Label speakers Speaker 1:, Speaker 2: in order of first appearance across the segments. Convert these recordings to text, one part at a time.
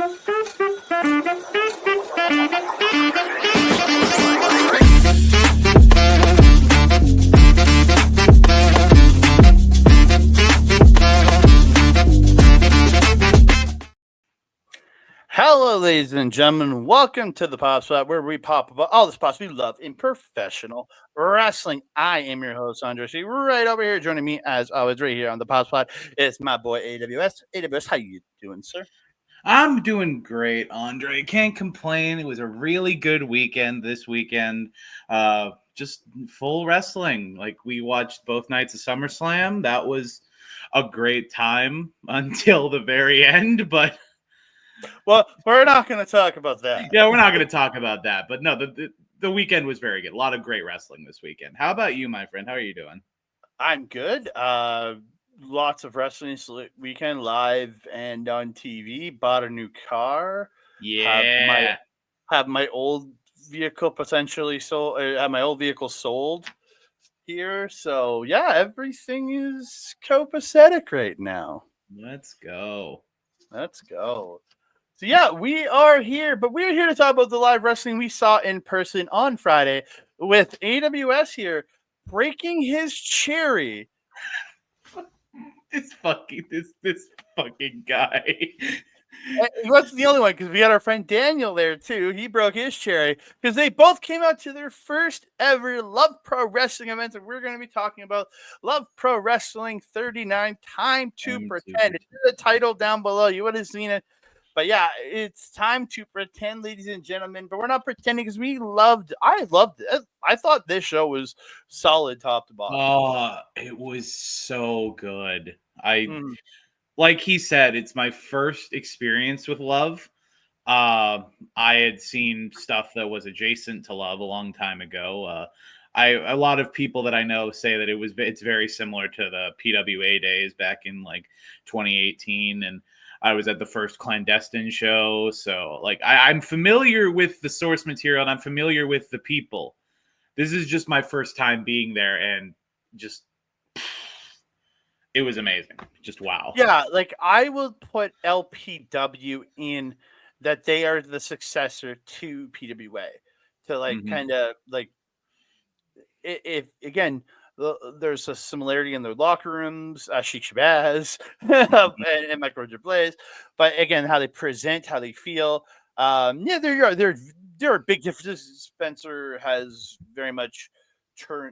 Speaker 1: Hello, ladies and gentlemen. Welcome to the Pop Spot, where we pop about all the spots we love in professional wrestling. I am your host, Andre. Right over here, joining me as always, right here on the Pop Spot, is my boy AWS. AWS, how you doing, sir?
Speaker 2: I'm doing great, Andre. Can't complain. It was a really good weekend this weekend. Just full wrestling. Like, we watched both nights of SummerSlam. That was a great time until the very end, but
Speaker 1: well, we're not going to talk about that.
Speaker 2: Yeah, we're not going to talk about that. But no, the weekend was very good. A lot of great wrestling this weekend. How about you, my friend? How are you doing?
Speaker 1: I'm good. Lots of wrestling this weekend, live and on TV. Bought a new car.
Speaker 2: Yeah.
Speaker 1: Have my old vehicle potentially sold. Have my old vehicle sold here. So yeah, everything is copacetic right now.
Speaker 2: Let's go.
Speaker 1: So yeah, we are here, but we're here to talk about the live wrestling we saw in person on Friday with AWS here breaking his cherry.
Speaker 2: This fucking guy.
Speaker 1: He wasn't the only one, because we had our friend Daniel there too. He broke his cherry because they both came out to their first ever Love Pro Wrestling event, and we're going to be talking about Love Pro Wrestling 39, Time to Pretend. It's the title down below. You would have seen it. But yeah, it's time to pretend, ladies and gentlemen. But we're not pretending, because I loved it. I thought this show was solid top to bottom.
Speaker 2: Oh, it was so good. Like he said, it's my first experience with Love. I had seen stuff that was adjacent to Love a long time ago. A lot of people that I know say that it's very similar to the PWA days back in like 2018, and I was at the first clandestine show, so like I'm familiar with the source material and I'm familiar with the people. This is just my first time being there, and just it was amazing. Just wow.
Speaker 1: Yeah, like I will put LPW in that they are the successor to PWA. To like kind of like if again there's a similarity in their locker rooms, Sheik Shabazz and Michael Richard Blais, but again how they present, how they feel. Yeah, there are big differences. Spencer has very much a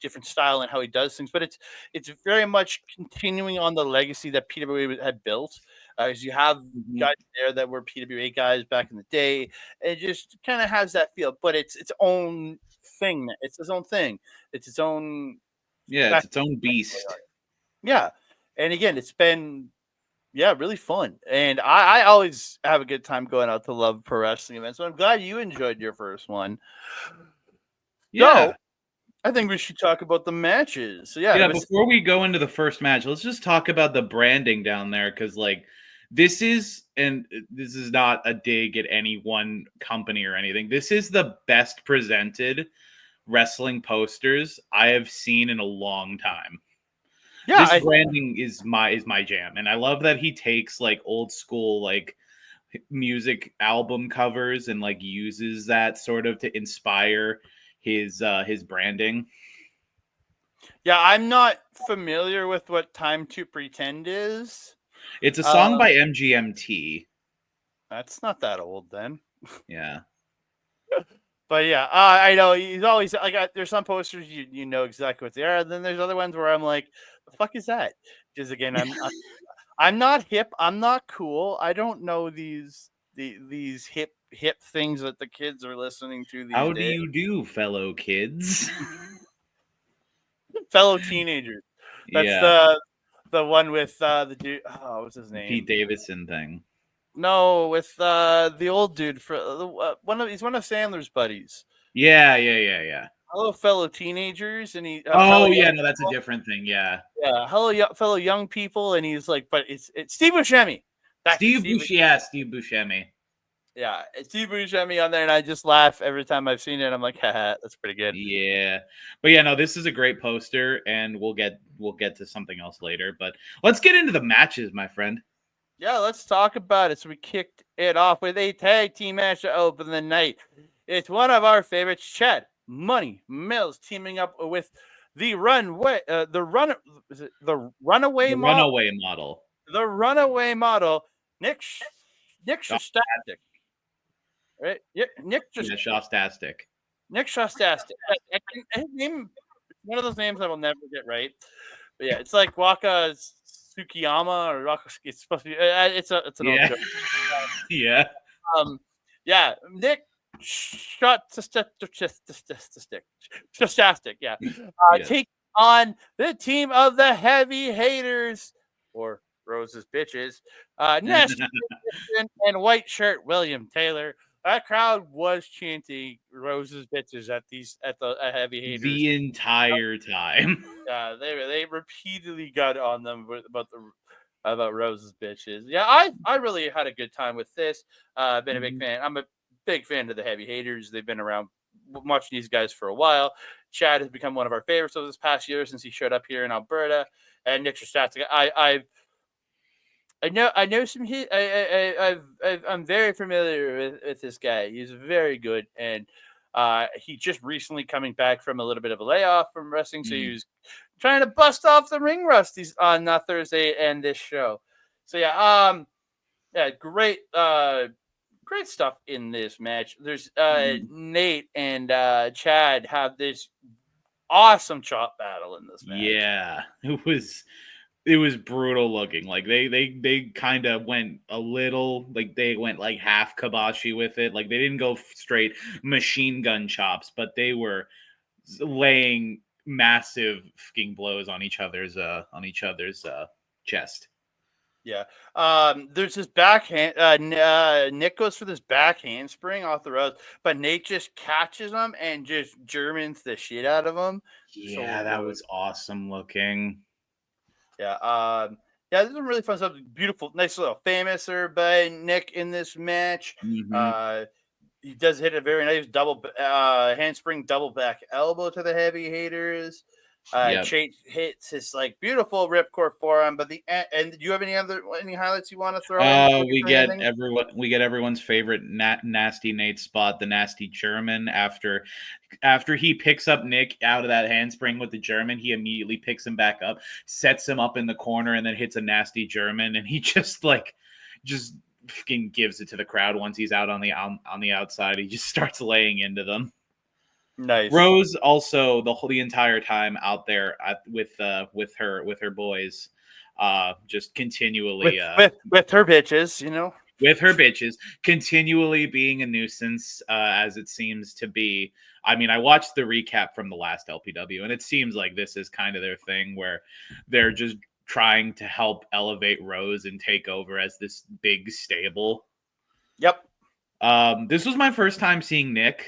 Speaker 1: different style in how he does things, but it's very much continuing on the legacy that PWA had built. As you have guys there that were PWA guys back in the day, it just kind of has that feel, but it's its own thing. It's its own thing. It's its own.
Speaker 2: Yeah, it's its own beast.
Speaker 1: Yeah, and again, it's been really fun, and I always have a good time going out to Love Pro Wrestling events. So I'm glad you enjoyed your first one.
Speaker 2: Yeah.
Speaker 1: So, I think we should talk about the matches. So
Speaker 2: before we go into the first match, let's just talk about the branding down there, because like this is not a dig at any one company or anything. This is the best presented wrestling posters I have seen in a long time. Yeah, this branding is my jam, and I love that he takes like old school like music album covers and like uses that sort of to inspire his branding.
Speaker 1: Yeah, I'm not familiar with what Time to Pretend is.
Speaker 2: It's a song by MGMT.
Speaker 1: That's not that old then.
Speaker 2: Yeah.
Speaker 1: But yeah, I know he's always like there's some posters you know exactly what they are. And then there's other ones where I'm like, the fuck is that? Because again, I'm not hip. I'm not cool. I don't know these hip things that the kids are listening to these
Speaker 2: How
Speaker 1: days.
Speaker 2: do you do, fellow kids?
Speaker 1: Fellow teenagers. That's the one with the dude. Oh, what's his name?
Speaker 2: Pete Davidson thing.
Speaker 1: No, with the old dude for he's one of Sandler's buddies.
Speaker 2: Yeah.
Speaker 1: Hello, fellow teenagers, and he.
Speaker 2: No, that's a different thing. Yeah.
Speaker 1: Yeah, hello, fellow young people, and he's like, but it's Steve Buscemi.
Speaker 2: Steve Buscemi.
Speaker 1: Yeah, it's Steve Buscemi on there, and I just laugh every time I've seen it. I'm like, haha, that's pretty good.
Speaker 2: Yeah, but yeah, no, this is a great poster, and we'll get to something else later. But let's get into the matches, my friend.
Speaker 1: Yeah, let's talk about it. So we kicked it off with a tag team match to open the night. It's one of our favorites, Chad Money Mills, teaming up with the runaway, the runaway
Speaker 2: The
Speaker 1: model,
Speaker 2: runaway model.
Speaker 1: Nick Nick Shostastic, right? Yeah,
Speaker 2: Yeah, Shostastic.
Speaker 1: Nick Shostastic. His name, one of those names I will never get right. But yeah, it's like Waka Tsukiyama or Waka. It's supposed to be. It's an old joke.
Speaker 2: Yeah.
Speaker 1: Yeah, Nick Shostastic. Yeah, take on the team of the Heavy Haters or Rose's bitches, Nasty and white shirt William Taylor. That crowd was chanting Rose's bitches at the Heavy Haters
Speaker 2: the entire time.
Speaker 1: they repeatedly got on them about Rose's bitches. Yeah, I really had a good time with this. Been a big fan. I'm a big fan of the Heavy Haters. They've been around watching these guys for a while. Chad has become one of our favorites over this past year since he showed up here in Alberta. And Nick Shostastic, I know some. I'm very familiar with this guy. He's very good, and he just recently coming back from a little bit of a layoff from wrestling, so he was trying to bust off the ring rusties on Thursday and this show. So yeah, great stuff in this match. There's Nate and Chad have this awesome chop battle in this match.
Speaker 2: Yeah, it was brutal looking. Like they kind of went a little, like they went like half kiboshi with it. Like they didn't go straight machine gun chops, but they were laying massive fucking blows on each other's chest.
Speaker 1: Yeah. There's this backhand. Nick goes for this back handspring off the ropes, but Nate just catches him and just Germans the shit out of him.
Speaker 2: Yeah, that was awesome looking.
Speaker 1: Yeah. Yeah, this is really fun stuff. Beautiful, nice little famouser by Nick in this match. He does hit a very nice double handspring double back elbow to the Heavy Haters. Chase hits his like beautiful ripcord forearm, but the and do you have any highlights you want to throw in?
Speaker 2: We get everyone's favorite nasty Nate spot, the nasty German. After he picks up Nick out of that handspring with the German, he immediately picks him back up, sets him up in the corner, and then hits a nasty German, and he just fucking gives it to the crowd once he's out on the outside. He just starts laying into them.
Speaker 1: Nice.
Speaker 2: Rose also the entire time out there with her boys, just continually
Speaker 1: with her bitches, you know,
Speaker 2: with her bitches, continually being a nuisance, as it seems to be. I mean, I watched the recap from the last LPW, and it seems like this is kind of their thing where they're just trying to help elevate Rose and take over as this big stable.
Speaker 1: Yep.
Speaker 2: This was my first time seeing Nick.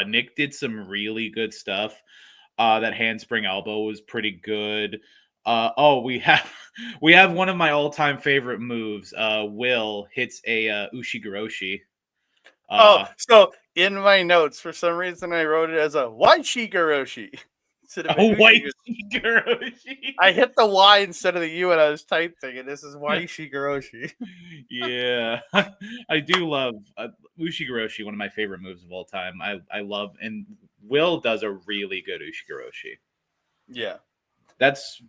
Speaker 2: Nick did some really good stuff. That handspring elbow was pretty good. We have one of my all-time favorite moves. Will hits a Ushigoroshi.
Speaker 1: So in my notes, for some reason, I wrote it as a white Shigoroshi.
Speaker 2: White Shigoroshi.
Speaker 1: I hit the Y instead of the U when I was typing, and this is white Shigoroshi.
Speaker 2: Yeah, I do love Ushigoroshi. One of my favorite moves of all time. I love, and Will does a really good Ushigoroshi.
Speaker 1: Yeah,
Speaker 2: that's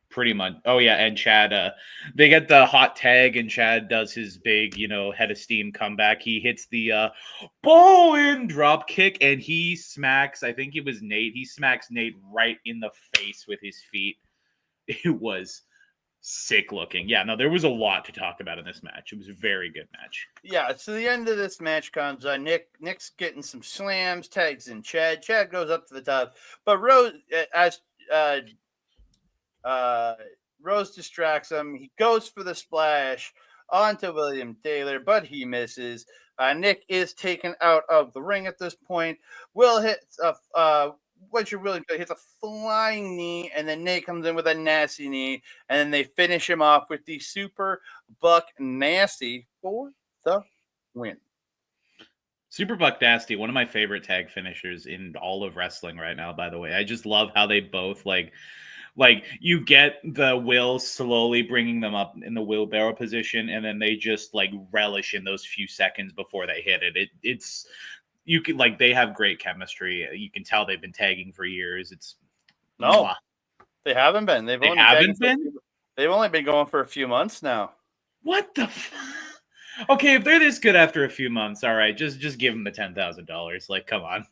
Speaker 2: pretty much. Oh yeah, and Chad, they get the hot tag, and Chad does his big, head of steam comeback. He hits the Bowen drop kick, and he smacks. I think it was Nate. He smacks Nate right in the face with his feet. It was sick looking. Yeah, no, there was a lot to talk about in this match. It was a very good match.
Speaker 1: Yeah, so the end of this match comes. Nick's getting some slams, tags in Chad. Chad goes up to the top, but Rose, Rose distracts him. He goes for the splash onto William Taylor, but he misses. Nick is taken out of the ring at this point. Will hits William hits a flying knee, and then Nate comes in with a nasty knee, and then they finish him off with the Super Buck Nasty for the win.
Speaker 2: Super Buck Nasty, one of my favorite tag finishers in all of wrestling right now, by the way. I just love how they both Like you get the will slowly bringing them up in the wheelbarrow position, and then they just like relish in those few seconds before they hit it. It's you can like they have great chemistry. You can tell they've been tagging for years. It's
Speaker 1: no, they haven't been.
Speaker 2: They haven't been.
Speaker 1: They've only been going for a few months now.
Speaker 2: What the? Okay, if they're this good after a few months, all right, just give them the $10,000. Like, come on.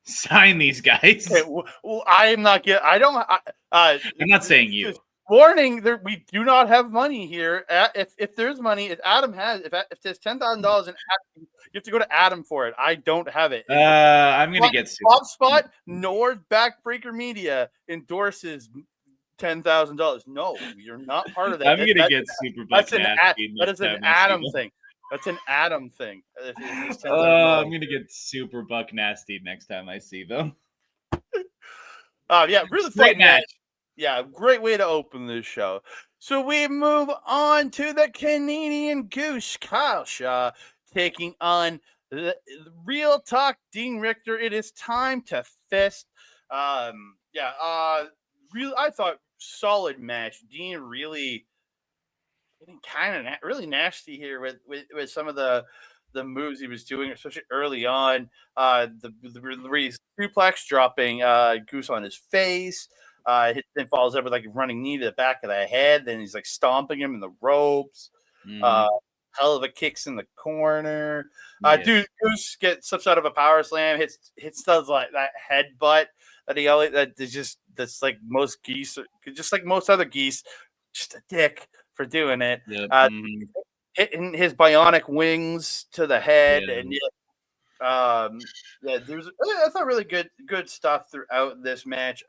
Speaker 2: Sign these guys.
Speaker 1: Okay, well, I am not getting. I don't.
Speaker 2: I'm not saying you.
Speaker 1: Warning: we do not have money here. If there's money, if Adam has, if there's $10,000, and you have to go to Adam for it. I don't have it.
Speaker 2: I'm gonna get
Speaker 1: Top spot. Nord Backbreaker Media endorses $10,000. No, you're not part of that.
Speaker 2: I'm gonna get super buck nasty.
Speaker 1: That is an Adam thing. That's an Adam thing.
Speaker 2: I'm gonna get super buck nasty next time I see them.
Speaker 1: Yeah, really
Speaker 2: great match.
Speaker 1: Yeah, great way to open this show. So we move on to the Canadian Goose, Kyle Shaw, taking on the Real Talk Dean Richter. It is time to fist. I thought solid match. Dean really getting kind of really nasty here with some of the moves he was doing, especially early on. The suplex dropping Goose on his face. Then falls over like a running knee to the back of the head. Then he's like stomping him in the ropes. Hell of a kicks in the corner. Dude, Goose slips out of a power slam, hits those like that headbutt that he always that's like most geese, just like most other geese, just a dick for doing it. Hitting his bionic wings to the head, and I thought really good stuff throughout this match.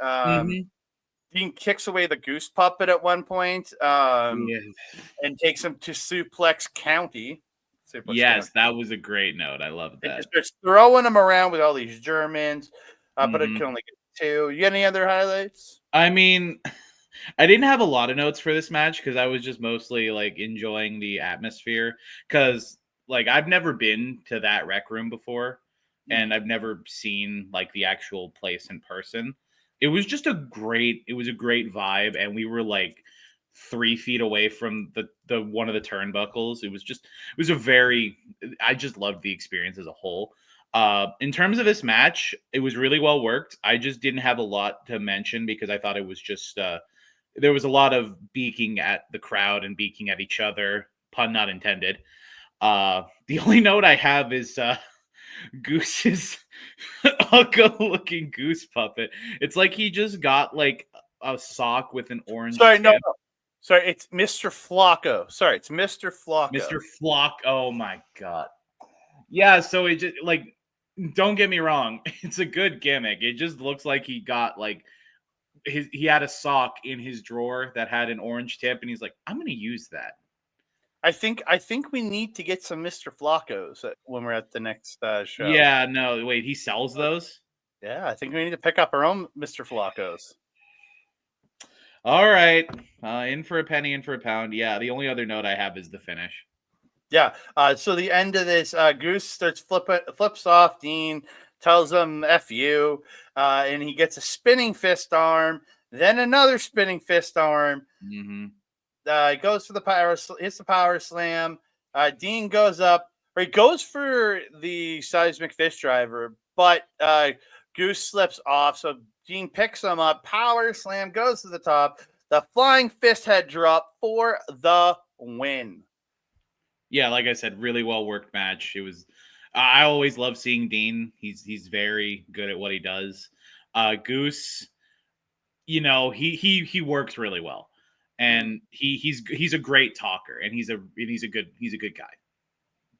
Speaker 1: Dean kicks away the Goose puppet at one point, and takes him to Suplex County.
Speaker 2: That was a great note. I love that.
Speaker 1: It starts throwing him around with all these Germans, but it can only get two. You got any other highlights?
Speaker 2: I mean, I didn't have a lot of notes for this match because I was just mostly like enjoying the atmosphere. Because like I've never been to that rec room before, and I've never seen like the actual place in person. It was just a great vibe, and we were like 3 feet away from the one of the turnbuckles. I just loved the experience as a whole. In terms of this match, it was really well worked. I just didn't have a lot to mention because I thought it was just there was a lot of beaking at the crowd and beaking at each other, pun not intended. The only note I have is Goose's ugly-looking goose puppet. It's like he just got like a sock with an orange.
Speaker 1: Sorry, no. Sorry, it's Mr. Flocko. Sorry, it's Mr. Flocko.
Speaker 2: Mr. Flock. Oh my god. Yeah, so it just like, don't get me wrong, it's a good gimmick. It just looks like he got like he had a sock in his drawer that had an orange tip, and he's like, I'm gonna use that.
Speaker 1: I think we need to get some Mr. Flockos when we're at the next show.
Speaker 2: Yeah, no, wait, he sells those?
Speaker 1: Yeah, I think we need to pick up our own Mr. Flockos.
Speaker 2: All right, in for a penny, in for a pound. Yeah, the only other note I have is the finish.
Speaker 1: Yeah, so the end of this, Goose flips off Dean, tells him F you, and he gets a spinning fist arm, then another spinning fist arm. Goes for the power, hits the power slam. Dean goes up, or he goes for the seismic fist driver, but Goose slips off. So Dean picks him up, power slam, goes to the top, the flying fist head drop for the win.
Speaker 2: Yeah, like I said, really well worked match. It was. I always love seeing Dean. He's very good at what he does. Goose, you know, he works really well. And he's a great talker, and he's a good guy.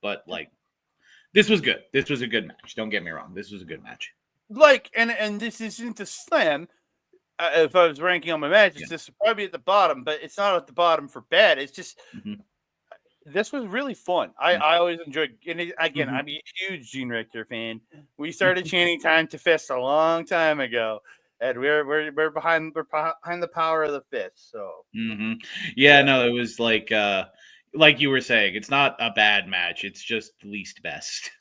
Speaker 2: But like, this was good. This was a good match. Don't get me wrong. This was a good match.
Speaker 1: Like, and this isn't a slam. If I was ranking on my matches, this would probably be at the bottom, but it's not at the bottom for bad. It's just this was really fun. I always enjoyed. And again, I'm a huge Gene Richter fan. We started chanting "Time to Fist" a long time ago. And we're behind the power of the fist. So
Speaker 2: no, it was like you were saying, it's not a bad match. It's just least best.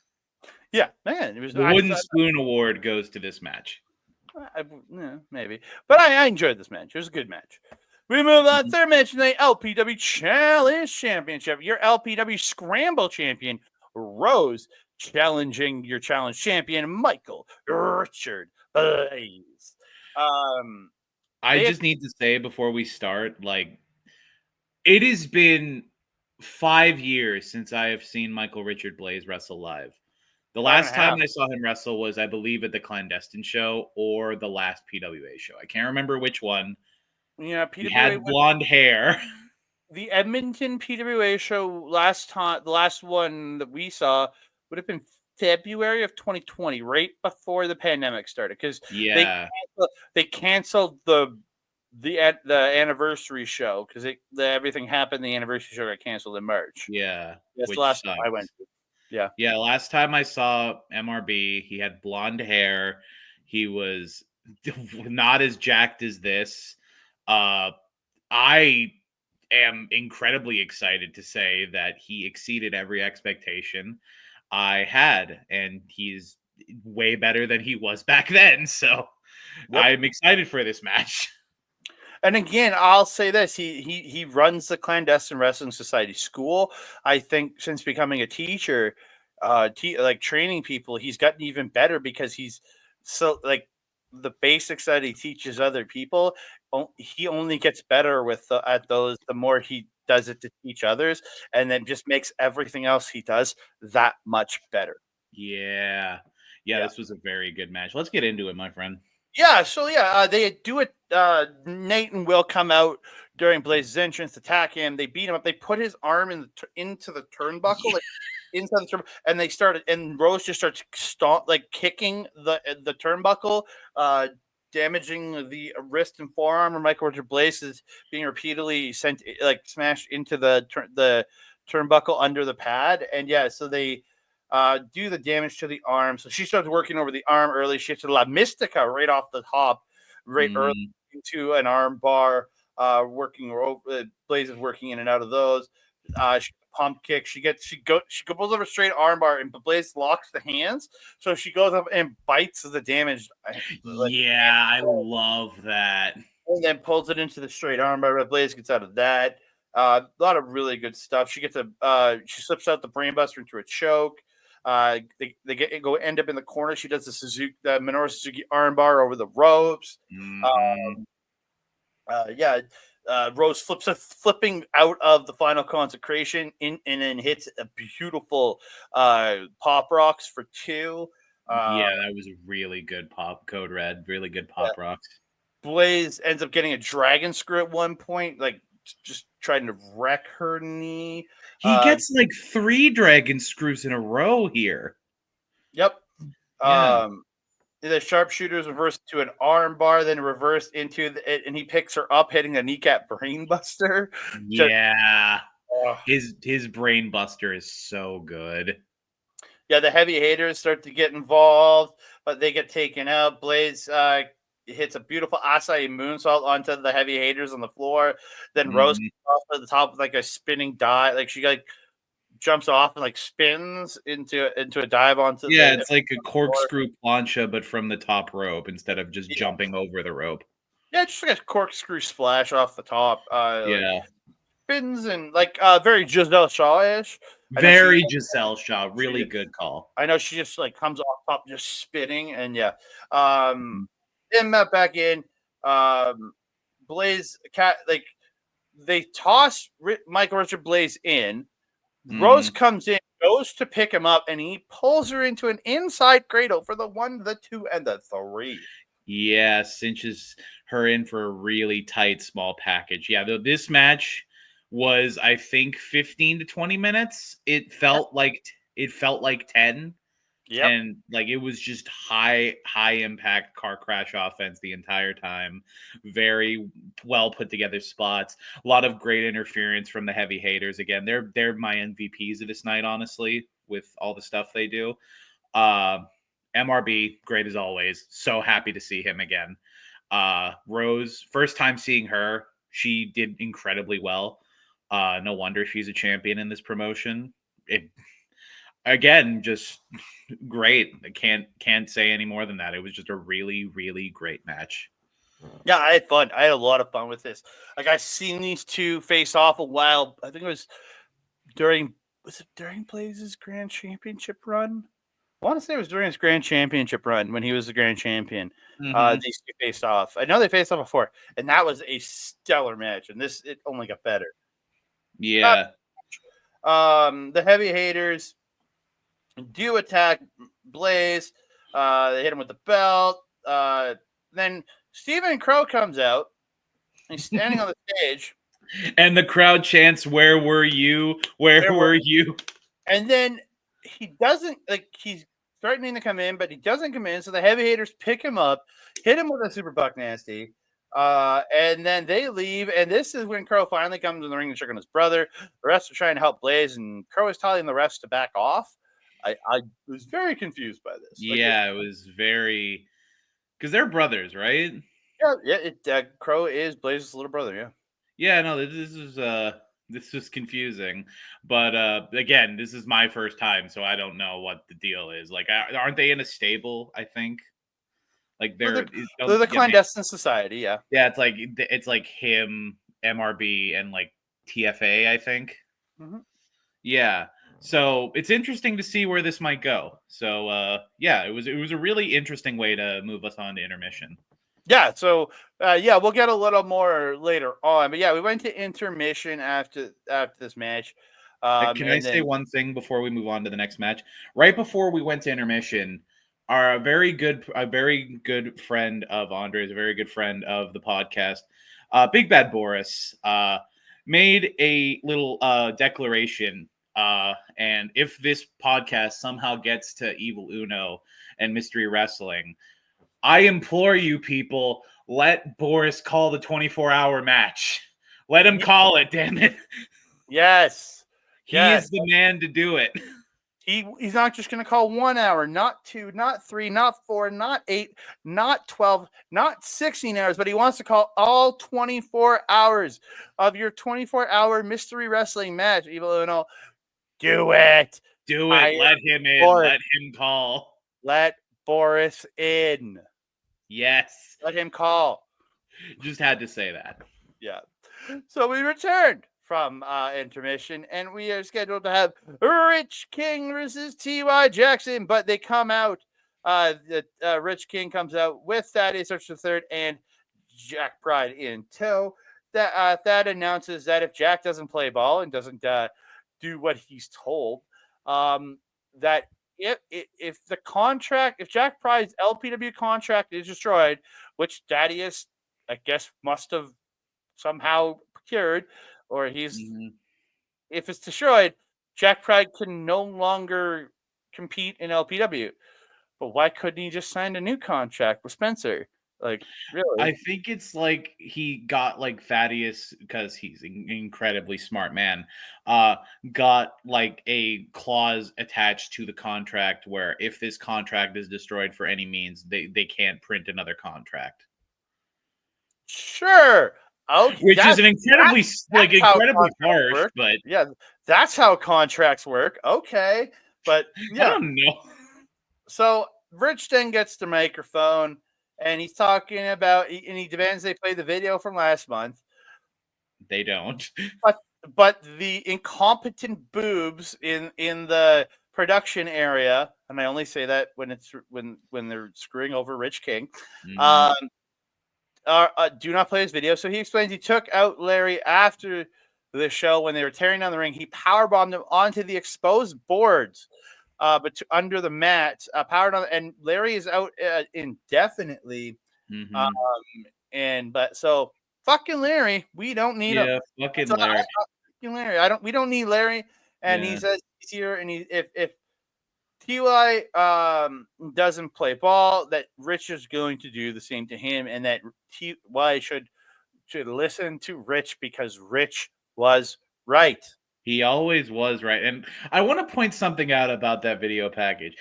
Speaker 1: Yeah, man, it was
Speaker 2: the Wooden Spoon Award goes to this match.
Speaker 1: Maybe. But I enjoyed this match. It was a good match. We move on. Third match tonight, LPW Challenge Championship. Your LPW Scramble champion, Rose, challenging your challenge champion, Michael Richard Blais.
Speaker 2: I just need to say before we start, like, it has been 5 years since I have seen Michael Richard Blais wrestle live. The last time I saw him wrestle was, I believe, at the Clandestine show or the last PWA show. I can't remember which one.
Speaker 1: Yeah,
Speaker 2: PWA he had blonde hair.
Speaker 1: The Edmonton PWA show the last one that we saw would have been February of 2020, right before the pandemic started, because they canceled the anniversary show because everything happened. The anniversary show got canceled in March.
Speaker 2: Yeah,
Speaker 1: that's the last time I went to.
Speaker 2: Yeah. Last time I saw MRB, he had blonde hair. He was not as jacked as this. I am incredibly excited to say that he exceeded every expectation I had, and he's way better than he was back then. So I'm excited for this match.
Speaker 1: And again, I'll say this: he runs the Clandestine Wrestling Society school. I think since becoming a teacher, like training people, he's gotten even better because he's so like the basics that he teaches other people. He only gets better at those the more he does it to teach others, and then just makes everything else he does that much better.
Speaker 2: Yeah. This was a very good match. Let's get into it, my friend.
Speaker 1: Yeah, so they do it. Nate and Will come out during Blaze's entrance, attack him. They beat him up. They put his arm into the turnbuckle, like inside the turnbuckle, and they started. And Rose just starts kicking the turnbuckle, damaging the wrist and forearm. And Michael Richard Blais is being repeatedly smashed into the turnbuckle under the pad. And so they do the damage to the arm. So she starts working over the arm early. She hits a La Mystica right off the top, early into an arm bar. Blais is working in and out of those. She pump kick. She goes over straight arm bar, and Blais locks the hands. So she goes up and bites the damaged.
Speaker 2: I love that.
Speaker 1: And then pulls it into the straight arm bar. Blais gets out of that. A lot of really good stuff. She gets she slips out the brainbuster into a choke. They end up in the corner. She does the Minoru Suzuki armbar over the ropes. Rose flipping out of the final consecration and then hits a beautiful pop rocks for 2.
Speaker 2: That was a really good pop. Code Red, really good pop rocks.
Speaker 1: Blais ends up getting a dragon screw at one point, like just trying to wreck her knee.
Speaker 2: He gets like 3 dragon screws in a row here.
Speaker 1: Yep. The sharpshooter's reversed to an arm bar, then reversed into and he picks her up, hitting a kneecap brainbuster.
Speaker 2: Yeah. His brainbuster is so good.
Speaker 1: Yeah, the heavy haters start to get involved, but they get taken out. Blais hits a beautiful acai moonsault onto the heavy haters on the floor. Then Rose comes off at the top with like a spinning dive. Like she jumps off and like spins into a dive onto.
Speaker 2: It's like a corkscrew plancha, but from the top rope instead of just jumping over the rope.
Speaker 1: Yeah, just like a corkscrew splash off the top. Spins and very Giselle Shaw-ish.
Speaker 2: Very Giselle Shaw. Really good call.
Speaker 1: I know she just comes off top just spinning and then back in. Blais they toss Michael Richard Blais in. Rose comes in, goes to pick him up, and he pulls her into an inside cradle for the 1, the 2, and the 3.
Speaker 2: Yeah, cinches her in for a really tight small package. Yeah, this match was, I think, 15 to 20 minutes. It felt like 10.
Speaker 1: Yeah,
Speaker 2: and it was just high impact car crash offense the entire time. Very well put together spots. A lot of great interference from the heavy haters. Again, they're my MVPs of this night, honestly, with all the stuff they do. MRB, great as always. So happy to see him again. Rose, first time seeing her, she did incredibly well. No wonder she's a champion in this promotion. again, just great. I can't say any more than that. It was just a really, really great match.
Speaker 1: Yeah, I had fun. I had a lot of fun with this. Like, I've seen these two face off a while. I think it was during Blaze's Grand Championship run? I want to say it was during his Grand Championship run when he was the Grand Champion. These two faced off. I know they faced off before, and that was a stellar match. And it only got better.
Speaker 2: Yeah.
Speaker 1: The heavy haters do attack Blais. They hit him with the belt. Then Stephen Crow comes out. He's standing on the stage.
Speaker 2: And the crowd chants, "Where were you? Where were you?"
Speaker 1: And then he doesn't, he's threatening to come in, but he doesn't come in. So the heavy haters pick him up, hit him with a super buck nasty. And then they leave. And this is when Crow finally comes in the ring to check on his brother. The refs are trying to help Blais, and Crow is telling the refs to back off. I was very confused by this.
Speaker 2: Yeah, it was very, because they're brothers, right?
Speaker 1: Yeah. Crow is Blais's little brother. Yeah.
Speaker 2: Yeah. No, this was confusing, but again, this is my first time, so I don't know what the deal is. Like, aren't they in a stable? I think, like they're
Speaker 1: the clandestine society. Yeah.
Speaker 2: Yeah, it's like him, MRB, and like TFA, I think.
Speaker 1: Mm-hmm.
Speaker 2: Yeah. So it's interesting to see where this might go. So yeah, it was a really interesting way to move us on to intermission.
Speaker 1: Yeah, so we'll get a little more later on, but yeah, we went to intermission after this match.
Speaker 2: Can I say one thing before we move on to the next match? Right before we went to intermission, a very good friend of Andre's, a very good friend of the podcast, Big Bad Boris, made a little declaration. And if this podcast somehow gets to Evil Uno and Mystery Wrestling, I implore you people, let Boris call the 24-hour match. Let him call it, damn it.
Speaker 1: Yes.
Speaker 2: He is the man to do it.
Speaker 1: He's not just going to call 1 hour, not 2, not 3, not 4, not 8, not 12, not 16 hours, but he wants to call all 24 hours of your 24-hour Mystery Wrestling match, Evil Uno. Do it.
Speaker 2: Do it. Let him in. Let him call.
Speaker 1: Let Boris in.
Speaker 2: Yes.
Speaker 1: Let him call.
Speaker 2: Just had to say that.
Speaker 1: Yeah. So we returned from intermission, and we are scheduled to have Rich King versus T.Y. Jackson, but they come out. Rich King comes out with Thaddeus Search the III and Jack Pride in tow. That announces that if Jack doesn't play ball and doesn't do what he's told, that if Jack Pride's LPW contract is destroyed, which Thaddeus, I guess, must have somehow procured, or if it's destroyed, Jack Pride can no longer compete in LPW. But why couldn't he just sign a new contract with Spencer? Like, really?
Speaker 2: I think it's like he got like Thaddeus, because he's an incredibly smart man, got like a clause attached to the contract where if this contract is destroyed for any means, they can't print another contract.
Speaker 1: Sure. Okay.
Speaker 2: Which is an incredibly harsh,
Speaker 1: work.
Speaker 2: But
Speaker 1: yeah, that's how contracts work. Okay. But yeah.
Speaker 2: I don't know.
Speaker 1: So Rich then gets the microphone, and he's talking about, and he demands they play the video from last month.
Speaker 2: They don't.
Speaker 1: But the incompetent boobs in the production area, and I only say that when they're screwing over Rich King, do not play his video. So he explains he took out Larry after the show when they were tearing down the ring. He powerbombed him onto the exposed boards, but under the mat, powered on, and Larry is out indefinitely. So fucking Larry, we don't need him.
Speaker 2: Fucking Larry.
Speaker 1: Larry, we don't need Larry. And he says he's here, and if T.Y. doesn't play ball, that Rich is going to do the same to him, and that T.Y. should listen to Rich because Rich was right.
Speaker 2: He always was right. And I want to point something out about that video package.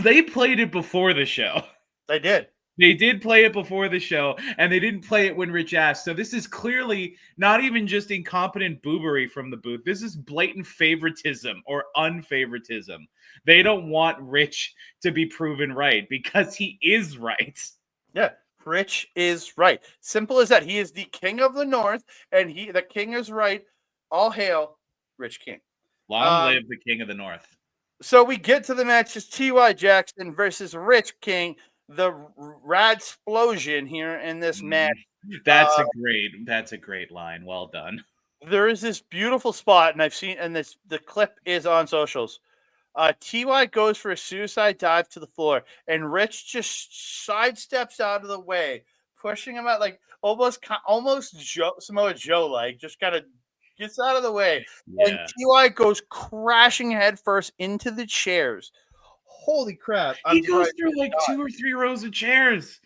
Speaker 2: They played it before the show.
Speaker 1: They did.
Speaker 2: They did play it before the show, and they didn't play it when Rich asked. So this is clearly not even just incompetent boobery from the booth. This is blatant favoritism or unfavoritism. They don't want Rich to be proven right because he is right.
Speaker 1: Yeah, Rich is right. Simple as that. He is the king of the North, and the king is right. All hail Rich King.
Speaker 2: Long live the king of the North.
Speaker 1: So we get to the matches: T.Y. Jackson versus Rich King. The rad explosion here in this match.
Speaker 2: That's a great line. Well done.
Speaker 1: There is this beautiful spot, and I've seen, and the clip is on socials. Ty goes for a suicide dive to the floor, and Rich just sidesteps out of the way, pushing him out like almost Samoa Joe like, just kind of gets out of the way, and Ty goes crashing headfirst into the chairs. Holy crap!
Speaker 2: He goes through like 2 or 3 rows of chairs.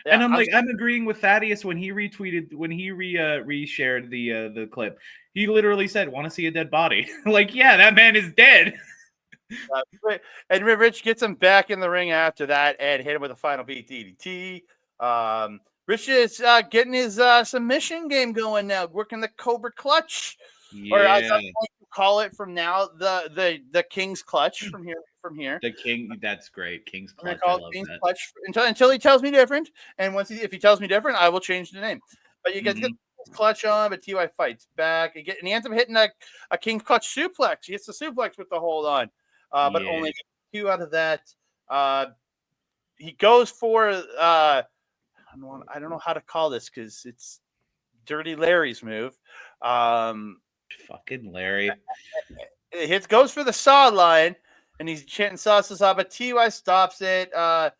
Speaker 2: Yeah, and I'm agreeing with Thaddeus when he retweeted, when he reshared the clip. He literally said, "Want to see a dead body?" Like, yeah, that man is dead.
Speaker 1: And Rich gets him back in the ring after that and hit him with a final beat DDT. Rich is getting his submission game going now, working the Cobra Clutch, or as I like to call it from now, the King's Clutch from here.
Speaker 2: The King, that's great. King's Clutch.
Speaker 1: I love King's Clutch until he tells me different. And if he tells me different, I will change the name. But you get the Clutch on, but Ty fights back. And he ends up hitting a King's Clutch suplex. He hits the suplex with the hold on. But only 2 out of that. He goes for I don't know how to call this because it's Dirty Larry's move.
Speaker 2: Fucking Larry.
Speaker 1: Goes for the saw line, and he's chanting sauce, but Ty stops it. But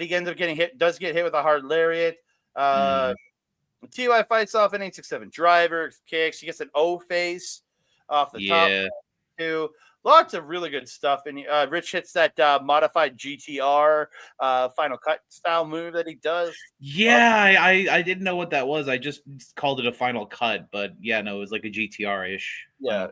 Speaker 1: he ends up getting hit. Does get hit with a hard lariat. Ty fights off an 867 driver, kicks. He gets an O face off the top too. Lots of really good stuff. And Rich hits that modified GTR final cut style move that he does.
Speaker 2: Yeah, I didn't know what that was. I just called it a final cut, but yeah, no, it was like a GTR-ish.
Speaker 1: Yeah,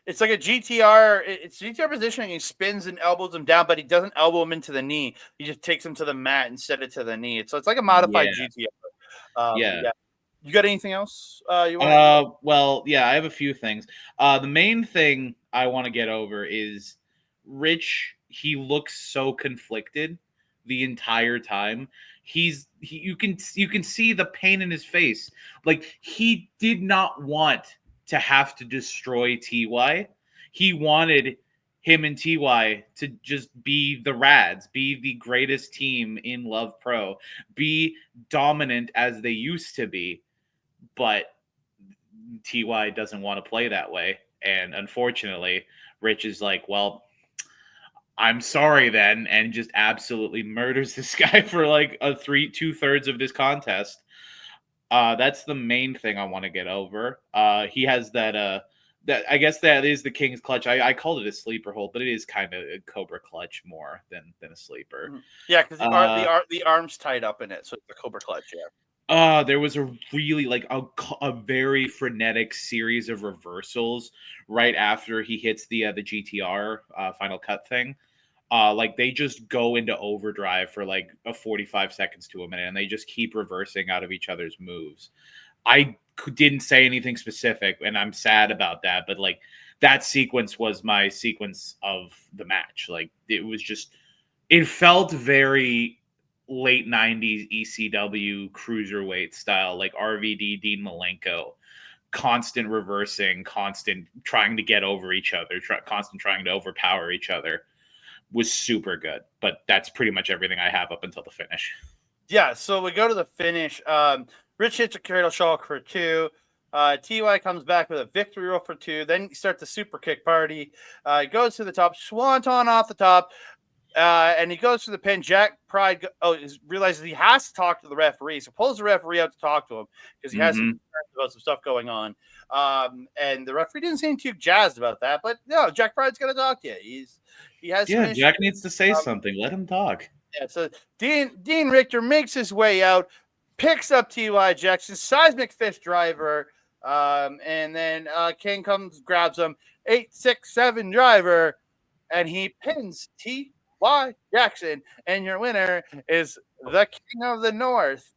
Speaker 1: it's like a GTR. It's GTR positioning. He spins and elbows him down, but he doesn't elbow him into the knee. He just takes him to the mat and set it to the knee. So it's like a modified GTR. Yeah. You got anything else you want?
Speaker 2: Well, yeah, I have a few things. The main thing I want to get over is Rich. He looks so conflicted the entire time. You can see the pain in his face. Like, he did not want to have to destroy TY. He wanted him and TY to just be the Rads, be the greatest team in Love Pro, be dominant as they used to be. But TY doesn't want to play that way. And unfortunately, Rich is like, well, I'm sorry then, and just absolutely murders this guy for like 2/3 of this contest. That's the main thing I want to get over. He has that I guess that is the King's Clutch. I called it a sleeper hold, but it is kind of a Cobra Clutch more than a sleeper.
Speaker 1: Yeah, because the arm's tied up in it, so it's the Cobra Clutch.
Speaker 2: There was a really a very frenetic series of reversals right after he hits the GTR final cut thing. Like, they just go into overdrive for like a 45 seconds to a minute, and they just keep reversing out of each other's moves. I didn't say anything specific, and I'm sad about that, but like, that sequence was my sequence of the match. Like, it felt very late 90s ECW cruiserweight style, like RVD, Dean Malenko, constant reversing, constant trying to get over each other, constant trying to overpower each other. Was super good. But that's pretty much everything I have up until the finish.
Speaker 1: Yeah, so we go to the finish. Rich hits a cradle shock for 2. TY comes back with a victory roll for 2. Then you start the super kick party. He goes to the top, swanton off the top. And he goes to the pin. Jack Pride realizes he has to talk to the referee. So pulls the referee out to talk to him because he has some stuff going on. And the referee didn't seem too jazzed about that. But no, Jack Pride's going to talk to you.
Speaker 2: Jack needs to say something. Let him talk.
Speaker 1: Yeah. So Dean Richter makes his way out, picks up T.Y. Jackson, seismic fist driver, and then King comes, grabs him, 867 driver, and he pins T.Y. Y. Jackson, and your winner is the King of the North,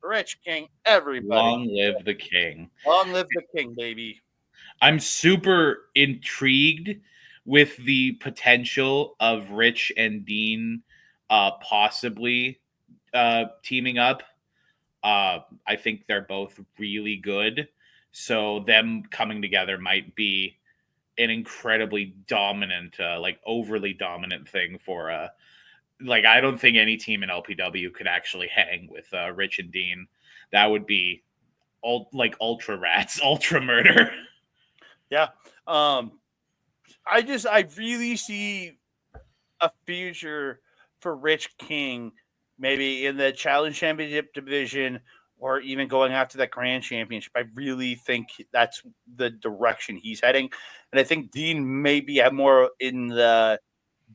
Speaker 1: Rich King. Everybody,
Speaker 2: Long live the king.
Speaker 1: long live the King, baby.
Speaker 2: I'm super intrigued with the potential of Rich and Dean possibly teaming up. I think they're both really good. So them coming together might be an incredibly dominant, like overly dominant thing for like I don't think any team in LPW could actually hang with Rich and Dean. That would be like ultra rats, ultra murder.
Speaker 1: Yeah. I really see a future for Rich King, maybe in the Challenge Championship division or even going after that Grand Championship. I really think that's the direction he's heading. And I think Dean maybe have more in the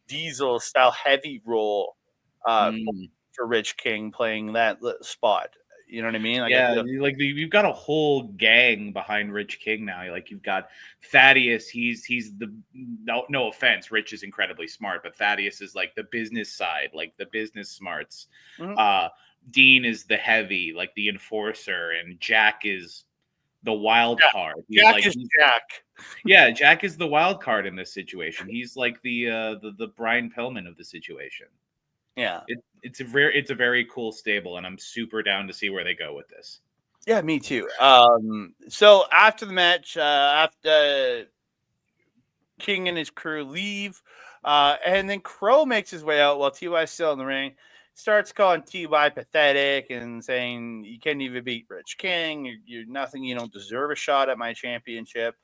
Speaker 1: Diesel style heavy role for Rich King playing that spot. You know what I mean? Like,
Speaker 2: Yeah, you've got a whole gang behind Rich King now. Like you've got Thaddeus. He's the no offense, Rich is incredibly smart, but Thaddeus is like the business side, like the business smarts. Dean is the heavy, like the enforcer, and Jack is the wild card.
Speaker 1: Jack is Jack.
Speaker 2: Yeah, Jack is the wild card in this situation. He's like the Brian Pillman of the situation.
Speaker 1: Yeah,
Speaker 2: it's a very cool stable, and I'm super down to see where they go with this.
Speaker 1: Yeah, me too. So after the match, after King and his crew leave, and then Crow makes his way out while TY is still in the ring. Starts calling TY pathetic and saying you can't even beat Rich King. You're nothing. You don't deserve a shot at my championship.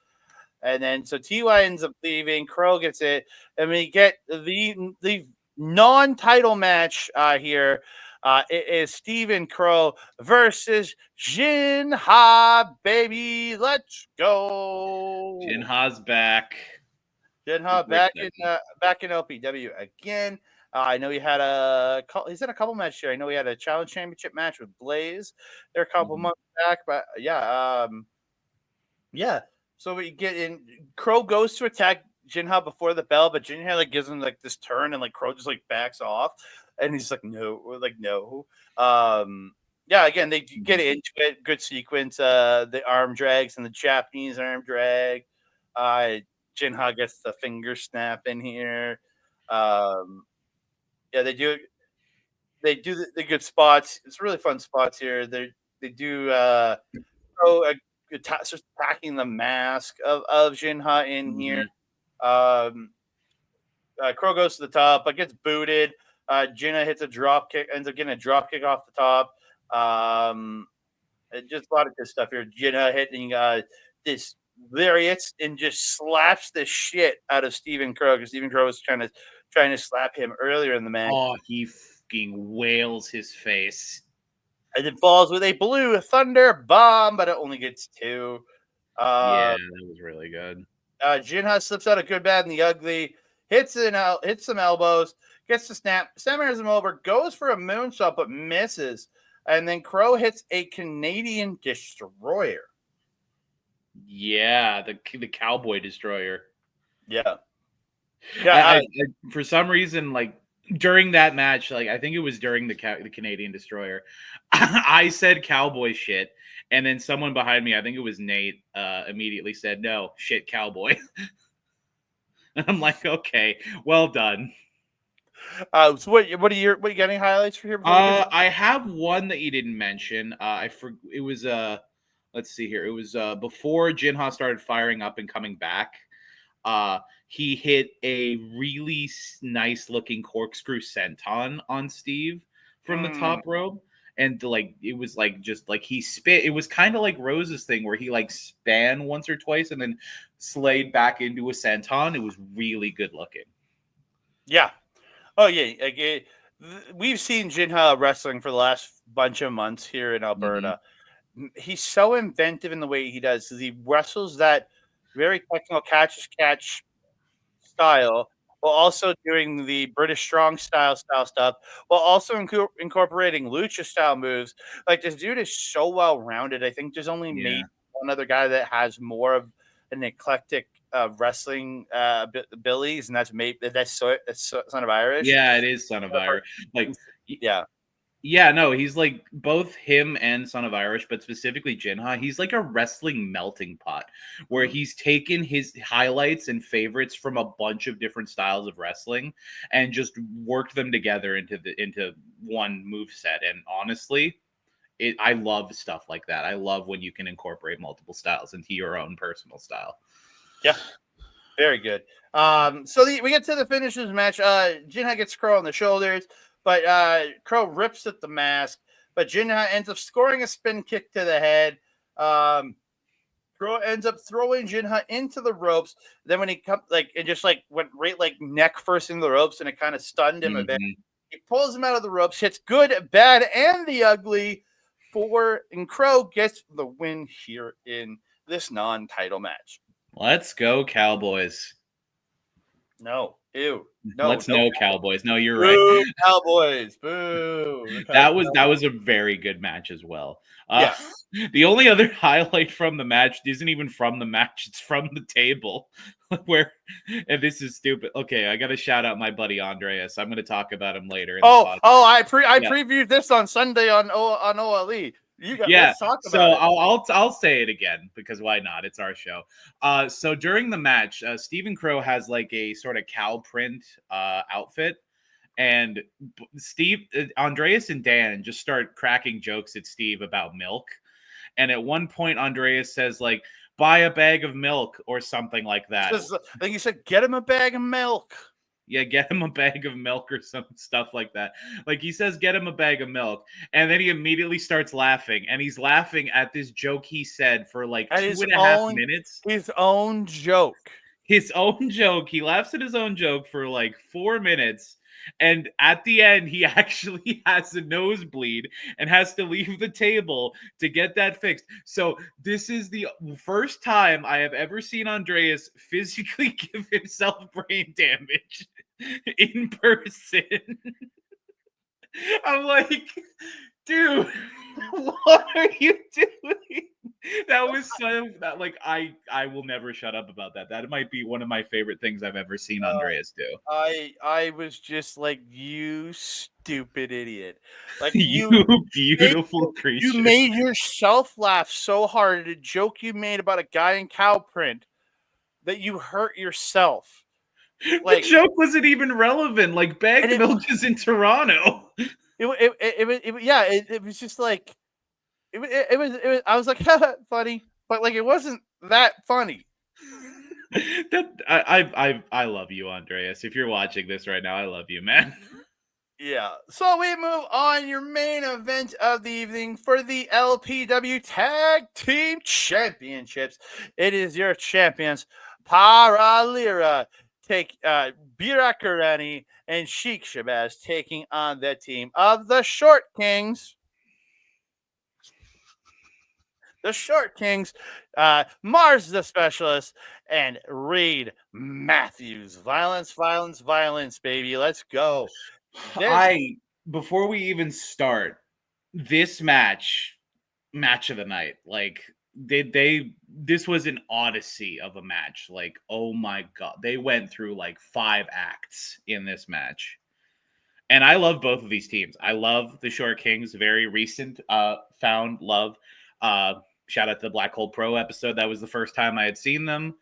Speaker 1: And then so TY ends up leaving. Crow gets it, and we get the non-title match here. It is Steven Crow versus Jin Ha, baby. Let's go.
Speaker 2: Jin Ha's back.
Speaker 1: Jin Ha back in LPW again. I know he's in a couple matches here. I know he had a challenge championship match with Blais. They're a couple months back, but yeah. So we get in. Crow goes to attack Jinha before the bell, but Jinha like gives him like this turn, and like Crow just like backs off, and he's like no. Again they get into it. Good sequence. The arm drags and the Japanese arm drag. Jinha gets the finger snap in here. They do. They do the good spots. It's really fun spots here. They do. Crow starts attacking the mask of Jinha in here. Crow goes to the top, but gets booted. Jinha hits a drop kick, ends up getting a drop kick off the top. Just a lot of good stuff here. Jinha hitting this lariats and just slaps the shit out of Steven Crow because Steven Crow was trying to slap him earlier in the match.
Speaker 2: Oh, he fucking wails his face.
Speaker 1: And it falls with a blue thunder bomb, but it only gets 2.
Speaker 2: Yeah, that was really good.
Speaker 1: Jinha slips out a good, bad, and the ugly. Hits some elbows. Gets the snap. Hammers him over. Goes for a moonsault, but misses. And then Crow hits a Canadian destroyer.
Speaker 2: Yeah, the Cowboy Destroyer.
Speaker 1: Yeah.
Speaker 2: I for some reason, like during that match, like I think it was during the Canadian Destroyer, I said cowboy shit, and then someone behind me, I think it was Nate, immediately said, "No, shit, cowboy." And I'm like, okay, well done.
Speaker 1: So what are you getting highlights for here?
Speaker 2: I have one that you didn't mention. It was let's see here. It was before Jinha started firing up and coming back. He hit a really nice looking corkscrew senton on Steve from the top rope. And like it was like just like he spit. It was kind of like Rose's thing where he like span once or twice and then slayed back into a senton. It was really good looking.
Speaker 1: Yeah. Oh yeah. We've seen Jinha wrestling for the last bunch of months here in Alberta. He's so inventive in the way he does. He wrestles that very technical catch style, while also doing the British strong style stuff, while also incorporating lucha style moves. Like this dude is so well rounded. I think there's only maybe one other guy that has more of an eclectic wrestling abilities, and that's Son of Irish.
Speaker 2: Yeah, it is Son of Irish. Like,
Speaker 1: yeah.
Speaker 2: Yeah, no, he's like both him and Son of Irish, but specifically Jinha. He's like a wrestling melting pot where he's taken his highlights and favorites from a bunch of different styles of wrestling and just worked them together into one move set. And honestly, I love stuff like that. I love when you can incorporate multiple styles into your own personal style.
Speaker 1: Yeah, very good. So we get to the finishes match. Jinha gets Crow on the shoulders. But Crow rips at the mask, but Jinha ends up scoring a spin kick to the head. Crow ends up throwing Jinha into the ropes. Then when he comes, it just went right neck first into the ropes, and it kind of stunned him a bit. He pulls him out of the ropes, hits good, bad, and the ugly and Crow gets the win here in this non-title match.
Speaker 2: Let's go, Cowboys.
Speaker 1: No. Ew.
Speaker 2: No, no Cowboys. No, you're
Speaker 1: Boo,
Speaker 2: right.
Speaker 1: Cowboys. Boo.
Speaker 2: That was a very good match as well. The only other highlight from the match isn't even from the match. It's from the table and this is stupid. Okay, I got to shout out my buddy Andreas. I'm going to talk about him later.
Speaker 1: I previewed this on Sunday on OLE. Let's talk about it.
Speaker 2: I'll say it again because why not? It's our show. So during the match, Stephen Crow has like a sort of cow print outfit, and Andreas and Dan just start cracking jokes at Steve about milk. And at one point, Andreas says like, "Buy a bag of milk" or something like that.
Speaker 1: I think he said, "Get him a bag of milk."
Speaker 2: Yeah, get him a bag of milk or some stuff like that. Like he says, get him a bag of milk. And then he immediately starts laughing. And he's laughing at this joke he said for like
Speaker 1: at
Speaker 2: 2.5 minutes.
Speaker 1: His own joke.
Speaker 2: His own joke. He laughs at his own joke for like 4 minutes. And at the end, he actually has a nosebleed and has to leave the table to get that fixed. So this is the first time I have ever seen Andreas physically give himself brain damage in person. I'm like, dude, what are you doing? That was I will never shut up about that. That might be one of my favorite things I've ever seen Andreas do.
Speaker 1: I was just like, you stupid idiot. Like
Speaker 2: you beautiful creature.
Speaker 1: You made yourself laugh so hard at a joke you made about a guy in cow print that you hurt yourself.
Speaker 2: Like, the joke wasn't even relevant. Like bag milk is in Toronto.
Speaker 1: It was just like it was. I was like, funny, but like it wasn't that funny.
Speaker 2: I love you, Andreas. If you're watching this right now, I love you, man.
Speaker 1: Yeah. So we move on. Your main event of the evening for the LPW Tag Team Championships. It is your champions, Lira, take Birakarani and Sheik Shabazz taking on the team of the Short Kings. The Short Kings, Mars the Specialist, and Reed Matthews. Violence, violence, violence, baby. Let's go.
Speaker 2: Before we even start, this match of the night, like this was an odyssey of a match. Like, oh my God, they went through like 5 acts in this match. And I love both of these teams. I love the Short Kings, very recent found love. Shout out to the Black Hole Pro episode. That was the first time I had seen them.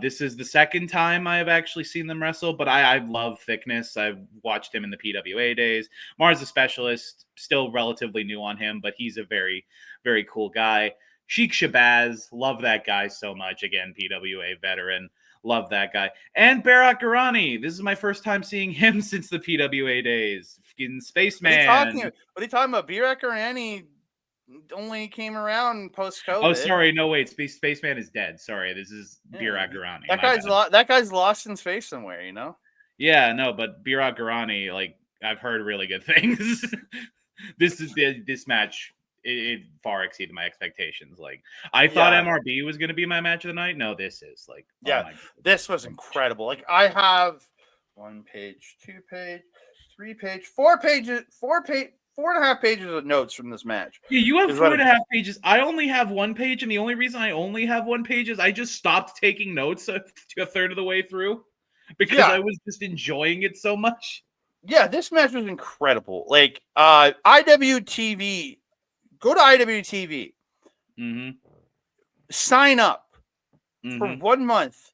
Speaker 2: This is the second time I have actually seen them wrestle, but I love Thickness. I've watched him in the PWA days. Mars the Specialist, still relatively new on him, but he's a very, very cool guy. Sheik Shabazz, love that guy so much. Again, PWA veteran, love that guy. And Barak Garani, this is my first time seeing him since the PWA days. In Spaceman.
Speaker 1: What are you talking about? Barak Garani only came around post-COVID.
Speaker 2: Oh, sorry. No, wait. Spaceman is dead. Sorry. This is Barak Garani.
Speaker 1: That guy's lost in space somewhere, you know?
Speaker 2: Yeah, no, but Barak Garani, like, I've heard really good things. This match, it far exceeded my expectations. Like, I thought MRB was going to be my match of the night. No, this is like,
Speaker 1: this was incredible. Like, I have 1 page, 2 page, 3 page, 4 pages, 4.5 pages of notes from this match.
Speaker 2: Yeah, you have 4.5 pages. I only have 1 page, and the only reason I only have 1 page is I just stopped taking notes to a third of the way through because I was just enjoying it so much.
Speaker 1: Yeah, this match was incredible. Like IWTV, go to IWTV, sign up for 1 month.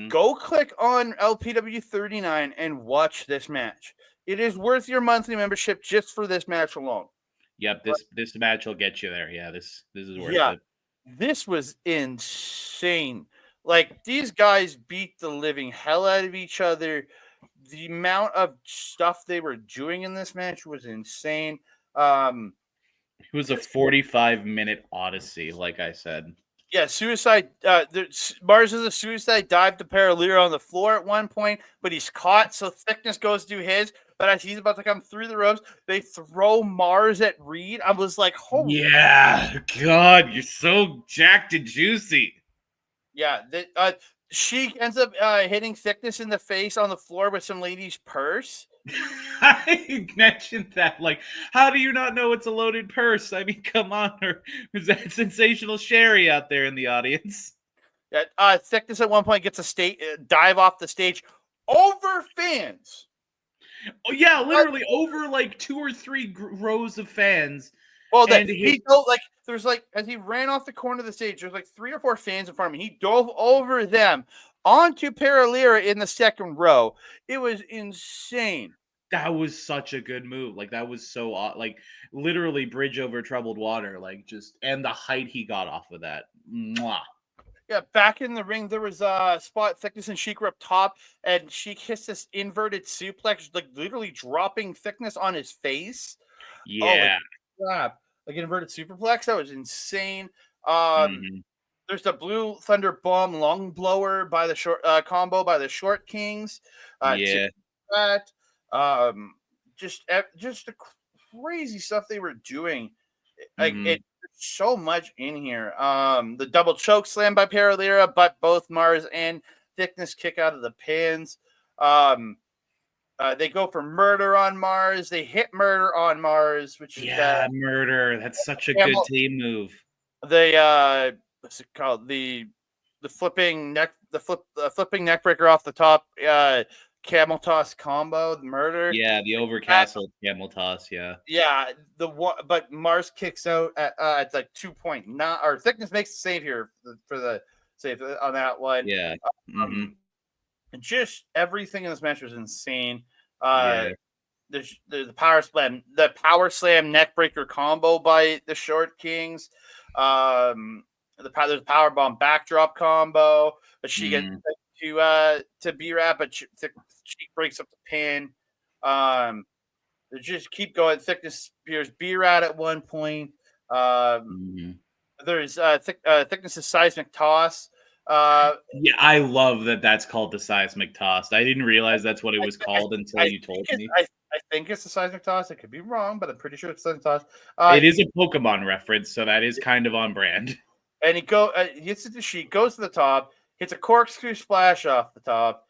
Speaker 1: Go click on LPW 39 and watch this match. It is worth your monthly membership just for this match alone.
Speaker 2: Yep, this match will get you there. Yeah, this is worth it.
Speaker 1: This was insane. Like, these guys beat the living hell out of each other. The amount of stuff they were doing in this match was insane.
Speaker 2: It was a 45-minute odyssey, like I said.
Speaker 1: Yeah, suicide. Mars is a suicide dive to Lira on the floor at one point, but he's caught, so Thickness goes to do his. But as he's about to come through the ropes, they throw Mars at Reed. I was like, holy.
Speaker 2: Yeah, God, you're so jacked and juicy.
Speaker 1: Yeah, she ends up hitting Thickness in the face on the floor with some lady's purse.
Speaker 2: I mentioned that. Like, how do you not know it's a loaded purse? I mean, come on. Or is that sensational Sherry out there in the audience?
Speaker 1: Yeah, Thickness at one point gets a dive off the stage over fans.
Speaker 2: Oh yeah, literally over like 2 or 3 rows of fans.
Speaker 1: Well, there's as he ran off the corner of the stage, there's like 3 or 4 fans in front of him. He dove over them onto Lira in the second row. It was insane.
Speaker 2: That was such a good move. Like, that was so like literally bridge over troubled water. Like, just, and the height he got off of that. Mwah.
Speaker 1: Yeah, back in the ring, there was Spot, Thickness, and Sheik were up top, and Sheik hits this inverted suplex, like literally dropping Thickness on his face.
Speaker 2: Yeah.
Speaker 1: Like an inverted superplex. That was insane. There's the Blue Thunder Bomb Lung Blower by the short combo by the Short Kings. Just the crazy stuff they were doing. Like it's so much in here. The double choke slam by Lira, but both Mars and Thickness kick out of the pins. They go for murder on Mars. They hit murder on Mars, which is
Speaker 2: murder. That's such a good team move.
Speaker 1: They what's it called? The flipping neck breaker off the top. Camel toss combo, the murder.
Speaker 2: Yeah, the overcastle camel toss. Yeah.
Speaker 1: Yeah, but Mars kicks out at like 2.9, or Thickness makes the save here for the save on that one.
Speaker 2: Yeah.
Speaker 1: Just everything in this match was insane. There's the power slam neck breaker combo by the Short Kings. There's a power bomb backdrop combo, but she gets to B-Rap, but she breaks up the pin. They just keep going. Thickness spears B-Rat at one point. There's Thickness's seismic toss.
Speaker 2: Yeah, I love that that's called the seismic toss. I didn't realize that's what it was called until you told me.
Speaker 1: I think it's the seismic toss. I could be wrong, but I'm pretty sure it's the seismic toss.
Speaker 2: It is a Pokemon reference, so that is kind of on brand.
Speaker 1: And he hits it to Sheik, goes to the top, hits a corkscrew splash off the top.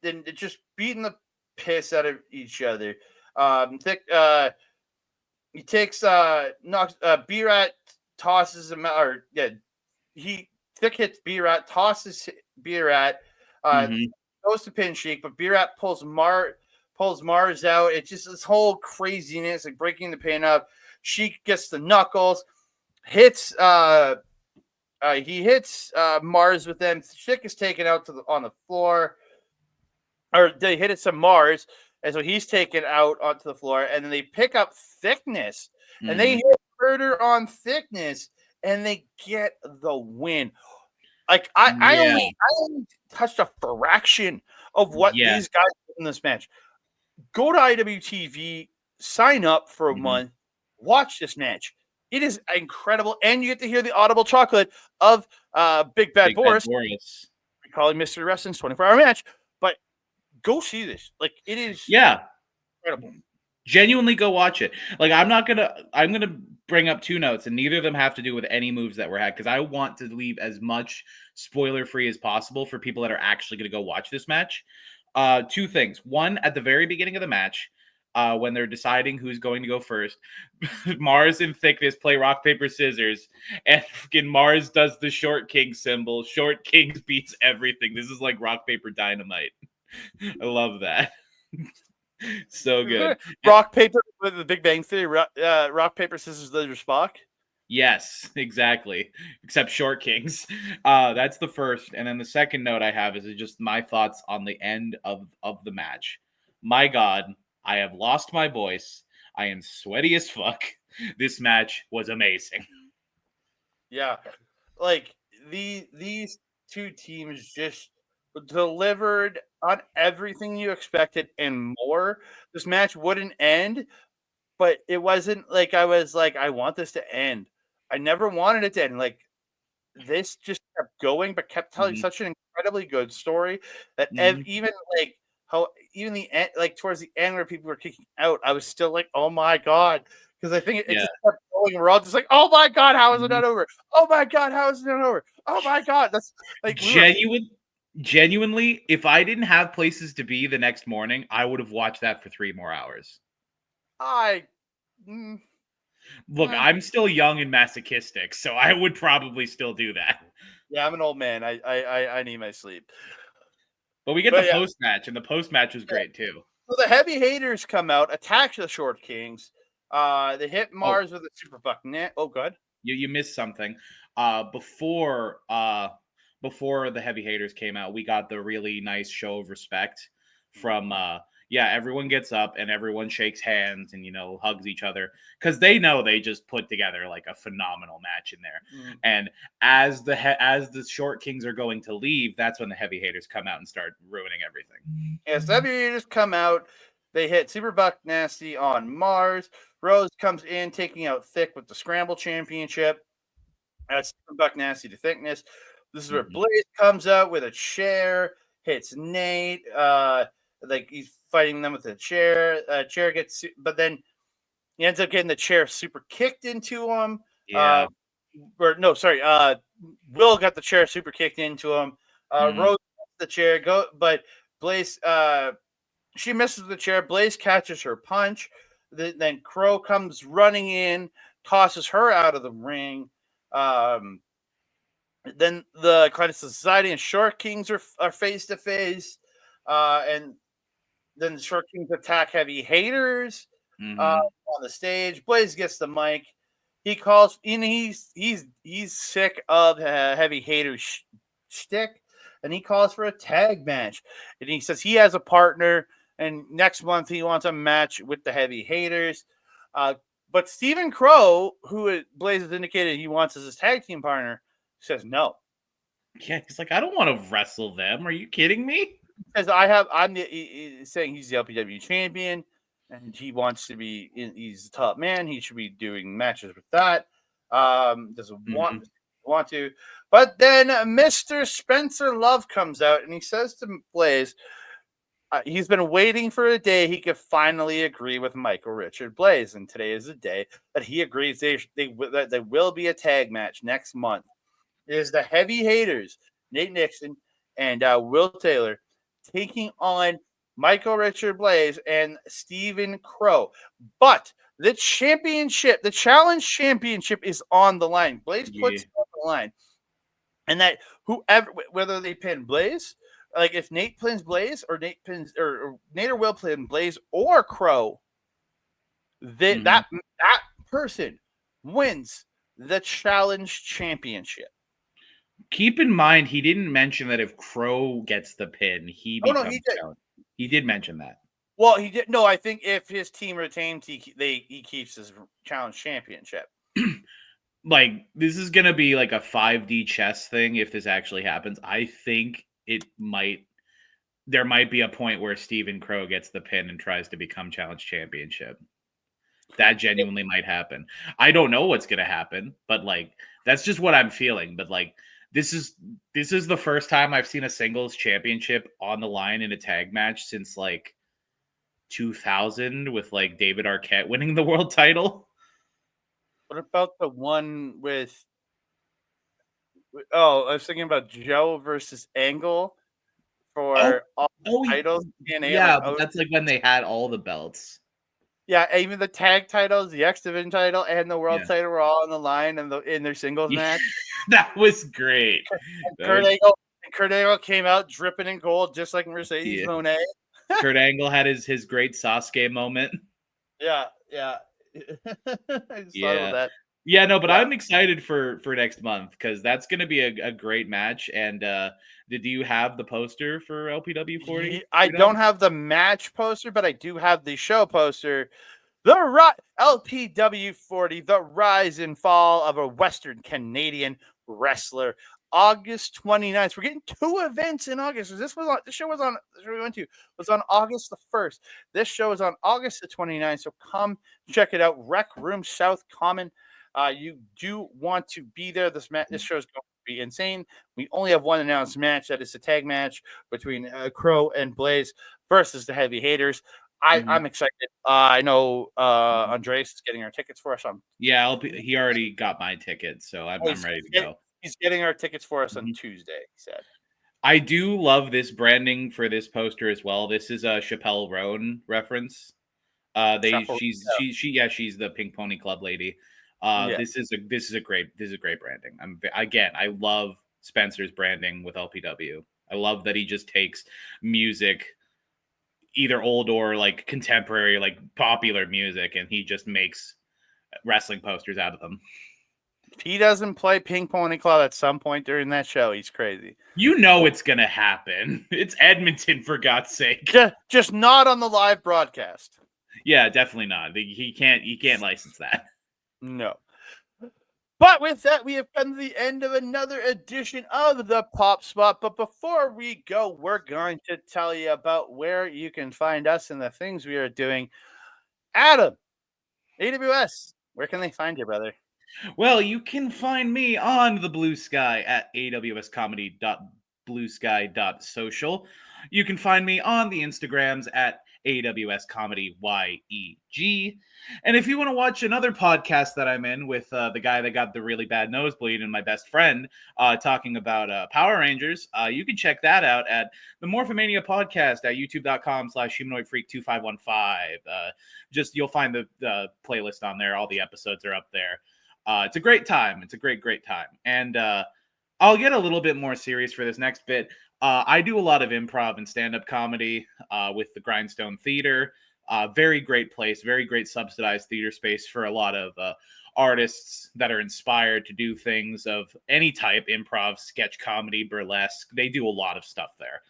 Speaker 1: Then it just beating the piss out of each other. He takes B-Rat, tosses him out, Thick hits B-Rat, tosses B-Rat, goes to pin Sheik, but B-Rat pulls Mars out. It's just this whole craziness, like breaking the pin up. Sheik gets the knuckles, hits Mars with them. Sheik is taken out on the floor, or they hit it to Mars, and so he's taken out onto the floor, and then they pick up Thickness, and they hit murder on Thickness, and they get the win. Like I only touched a fraction of what these guys did in this match. Go to IWTV, sign up for a month, watch this match. It is incredible, and you get to hear the audible chocolate of Big Bad Boris. We call him Mr. Wrestling's 24-hour match, but go see this. Like, it is incredible.
Speaker 2: Genuinely go watch it. Like, I'm gonna bring up 2 notes, and neither of them have to do with any moves that were had, because I want to leave as much spoiler-free as possible for people that are actually gonna go watch this match. 2 things. One, at the very beginning of the match, when they're deciding who's going to go first. Mars and Thickness play rock, paper, scissors, and fucking Mars does the Short King symbol. Short Kings beats everything. This is like rock, paper, dynamite. I love that. So good.
Speaker 1: Rock, paper, with the Big Bang Theory. Rock, paper, scissors, laser, Spock.
Speaker 2: Yes, exactly. Except Short Kings. That's the first. And then the second note I have is just my thoughts on the end of the match. My God, I have lost my voice. I am sweaty as fuck. This match was amazing.
Speaker 1: Yeah. Like these two teams just delivered on everything you expected and more. This match wouldn't end, but it wasn't like I was like, I want this to end. I never wanted it to end. Like this just kept going, but kept telling such an incredibly good story that even like how even the end, like towards the end where people were kicking out, I was still like, oh my God. Because I think it just kept going. We're all just like, oh my God, how is it not over? Oh my God, how is it not over? Oh my God. That's like
Speaker 2: genuinely, if I didn't have places to be the next morning, I would have watched that for 3 more hours. Look, I'm still young and masochistic, so I would probably still do that.
Speaker 1: Yeah, I'm an old man. I need my sleep.
Speaker 2: But we get the post-match, and the post-match was great, too.
Speaker 1: So the heavy haters come out, attack the Short Kings. They hit Mars with a super fuck net. Oh, good.
Speaker 2: You missed something. Before the heavy haters came out, we got the really nice show of respect from everyone gets up and everyone shakes hands and hugs each other because they know they just put together like a phenomenal match in there. And as the Short Kings are going to leave, that's when the heavy haters come out and start ruining everything.
Speaker 1: Yes, the heavy haters come out. They hit Super Buck Nasty on Mars. Rose comes in, taking out Thick with the Scramble Championship. That's Super Buck Nasty to Thickness. This is where Blais comes out with a chair, hits Nate. Like he's fighting them with a chair. Chair gets, but then he ends up getting the chair super kicked into him.
Speaker 2: Yeah.
Speaker 1: Will got the chair super kicked into him. Rose the chair but Blais, she misses the chair. Blais catches her punch. Then Crow comes running in, tosses her out of the ring. Then the Clandestine Society and Short Kings are face to face, and then the Short Kings attack heavy haters on the stage. Blais gets the mic. He calls, and he's sick of heavy haters shtick, and he calls for a tag match. And he says he has a partner, and next month he wants a match with the heavy haters. But Stephen Crow, who Blais has indicated he wants as his tag team partner, says no.
Speaker 2: Yeah, he's like, I don't want to wrestle them. Are you kidding me?
Speaker 1: Because he's saying he's the LPW champion, and he wants to be. He's the top man. He should be doing matches with that. Doesn't want to. But then Mr. Spencer Love comes out and he says to Blais, he's been waiting for a day he could finally agree with Michael Richard Blais, and today is the day that he agrees that there will be a tag match next month. It is the heavy haters, Nate Nixon and Will Taylor, taking on Michael Richard Blais and Stephen Crow. But the championship, the challenge championship, is on the line. Blais puts it on the line. And that whoever, whether they pin Blais, like if Nate pins Blais or Nate pins or Nate or Will pin Blais or Crow, that person wins the challenge championship.
Speaker 2: Keep in mind, he didn't mention that if Crow gets the pin, he becomes challenge. He did mention that.
Speaker 1: Well, he did. No, I think if his team retains, he keeps his challenge championship.
Speaker 2: Like, this is gonna be like a 5D chess thing if this actually happens. I think there might be a point where Stephen Crow gets the pin and tries to become challenge championship. That genuinely might happen. I don't know what's gonna happen, but like that's just what I'm feeling. But like this is the first time I've seen a singles championship on the line in a tag match since like 2000 with like David Arquette winning the world title.
Speaker 1: What about the one with? Oh, I was thinking about Joe versus Angle for all titles.
Speaker 2: Yeah, but that's like when they had all the belts.
Speaker 1: Yeah, even the tag titles, the X Division title, and the world
Speaker 2: Yeah.
Speaker 1: title were all on the line in their singles match.
Speaker 2: That was great.
Speaker 1: Kurt Angle came out dripping in gold, just like Mercedes Moné.
Speaker 2: Kurt Angle had his great Sasuke moment.
Speaker 1: Yeah. I just thought about that.
Speaker 2: Yeah, no, but I'm excited for next month because that's going to be a great match. And did you have the poster for LPW 40?
Speaker 1: I don't have the match poster, but I do have the show poster. The LPW 40, the rise and fall of a Western Canadian wrestler. August 29th. We're getting 2 events in August. The show we went to was on August the 1st. This show is on August the 29th. So come check it out. Rec Room South Common. You do want to be there. This show is going to be insane. We only have one announced match. That is a tag match between Crow and Blais versus the Heavy Haters. I'm excited. I know Andres is getting our tickets for us.
Speaker 2: He already got my tickets, so I'm ready to go.
Speaker 1: He's getting our tickets for us on Tuesday, he said.
Speaker 2: I do love this branding for this poster as well. This is a Chappelle Roan reference. She's the Pink Pony Club lady. This is a great branding. I love Spencer's branding with LPW. I love that he just takes music, either old or like contemporary, like popular music, and he just makes wrestling posters out of them.
Speaker 1: If he doesn't play Pink Pony Club at some point during that show, he's crazy.
Speaker 2: You know it's gonna happen. It's Edmonton, for God's sake.
Speaker 1: Just not on the live broadcast.
Speaker 2: Yeah, definitely not. He can't license that.
Speaker 1: No. But with that, we have come to the end of another edition of the Pop Spot. But before we go, we're going to tell you about where you can find us and the things we are doing. Adam, AWS, where can they find you, brother?
Speaker 2: Well, you can find me on the Bluesky at awscomedy.bluesky.social. You can find me on the Instagrams at AWSComedyYEG. And if you want to watch another podcast that I'm in with the guy that got the really bad nosebleed and my best friend talking about Power Rangers, you can check that out at the Morph-a-mania Podcast at youtube.com/humanoidfreak2515. You'll find the playlist on there. All the episodes are up there. It's a great time. It's a great time. And I'll get a little bit more serious for this next bit. I do a lot of improv and stand-up comedy with the Grindstone Theater. Very great place, very great subsidized theater space for a lot of artists that are inspired to do things of any type: improv, sketch comedy, burlesque. They do a lot of stuff there.